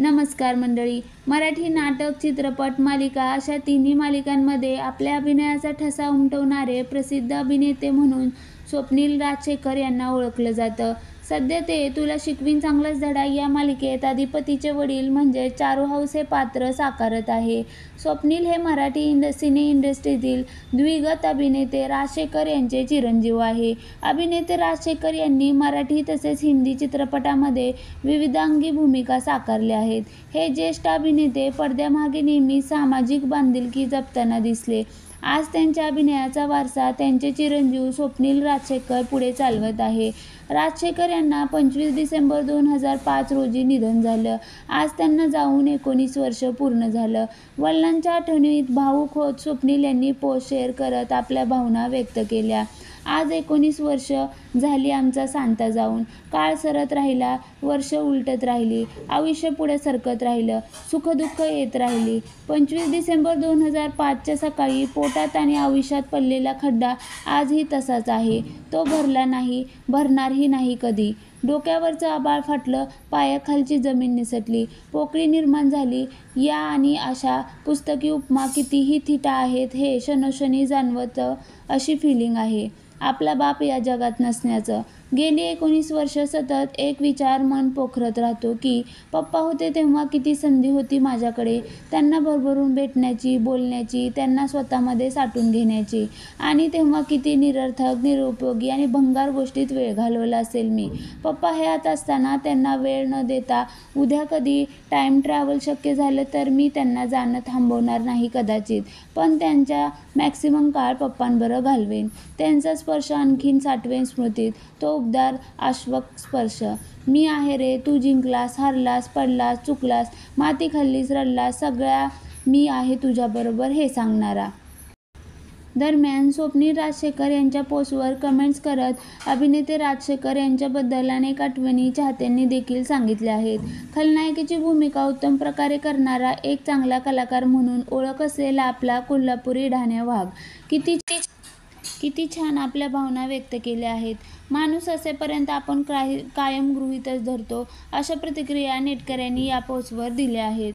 नमस्कार मंडळी. मराठी नाटक, चित्रपट, मालिका अशा तिन्ही मालिकांमध्ये आपल्या अभिनयाचा ठसा उमटवणारे प्रसिद्ध अभिनेते म्हणून स्वप्नील राजशेखर यांना ओळखलं जातं. सध्या ते तुला शिकवीन चांगलाच धडा या मालिकेत अधिपतीचे वडील म्हणजे चारुहास हे पात्र साकारत आहे. स्वप्नील हे मराठी सिने इंडस्ट्रीतील द्विगत अभिनेते राजशेखर यांचे चिरंजीव आहे. अभिनेते राजशेखर यांनी मराठी तसेच हिंदी चित्रपटामध्ये विविधांगी भूमिका साकारल्या आहेत. हे ज्येष्ठ अभिनेते पडद्यामागे नेहमी सामाजिक बांधिलकी जपताना दिसले. आज त्यांच्या अभिनयाचा वारसा त्यांचे चिरंजीव स्वप्नील राजशेखर पुढे चालवत आहे. राजशेखर यांना 25 डिसेंबर 2005 रोजी निधन झालं. आज त्यांना जाऊन 19 वर्ष पूर्ण झालं. वडिलांच्या आठवणीत भावूक होत स्वप्नील यांनी पोस्ट शेअर करत आपल्या भावना व्यक्त केल्या. आज 19 वर्ष झाली आमचा सांता जाऊन. काळ सरत राहिला, वर्ष उलटत राहिली, आयुष्य पुढे सरकत राहिलं, सुखदुःख येत राहिली. 25 डिसेंबर 2005च्या सकाळी पोटात आणि आयुष्यात पडलेला खड्डा आजही तसाच आहे. तो भरला नाही, भरणारही नाही कधी. डोक्यावरचं आभाळ फाटलं, पायाखालची जमीन निसटली, पोकळी निर्माण झाली. या आणि अशा पुस्तकी उपमा कितीही थिटा आहेत हे क्षणोक्षणी जाणवतं अशी फिलिंग आहे आपला बाप या जगात नसण्याचं. गेली 19 वर्ष सतत एक विचार मन पोखरत राहतो की पप्पा होते तेव्हा किती संधी होती माझ्याकडे त्यांना भरभरून भेटण्याची, बोलण्याची, त्यांना स्वतःमध्ये साठवून घेण्याची. आणि तेव्हा किती निरर्थक, निरुपयोगी आणि भंगार गोष्टीत वेळ घालवला असेल मी. पप्पा हयात असताना त्यांना वेळ न देता उद्या कधी टाईम ट्रॅव्हल शक्य झालं तर मी त्यांना जाणं थांबवणार नाही कदाचित, पण त्यांच्या मॅक्सिमम काळ पप्पांबरोबर घालवेन. त्यांचा स्पर्श आणखीन साठवेन स्मृतीत, तो उबदार आश्वक स्पर्श. मी आहे रे, तू जिंकलास, हारलास, पडलास, चुकलास, माती खाल्लीस, रडलास, सगळ्या मी आहे तुझ्याबरोबर हे सांगणारा. दरम्यान स्वप्नील राजशेखर यांच्या पोस्टवर कमेंट्स करत अभिनेते राजशेखर यांच्याबद्दल अनेक आठवणी चाहत्यांनी देखील सांगितल्या आहेत. खलनायकाची भूमिका उत्तम प्रकारे करणारा एक चांगला कलाकार म्हणून ओळख असलेला आपला कोल्हापुरी ढाण्या वाघ किती छान आपल्या भावना व्यक्त केल्या आहेत. माणूस असेपर्यंत आपण कायम गृहीतच धरतो, अशा प्रतिक्रिया नेटकऱ्यांनी या पोस्टवर दिल्या आहेत.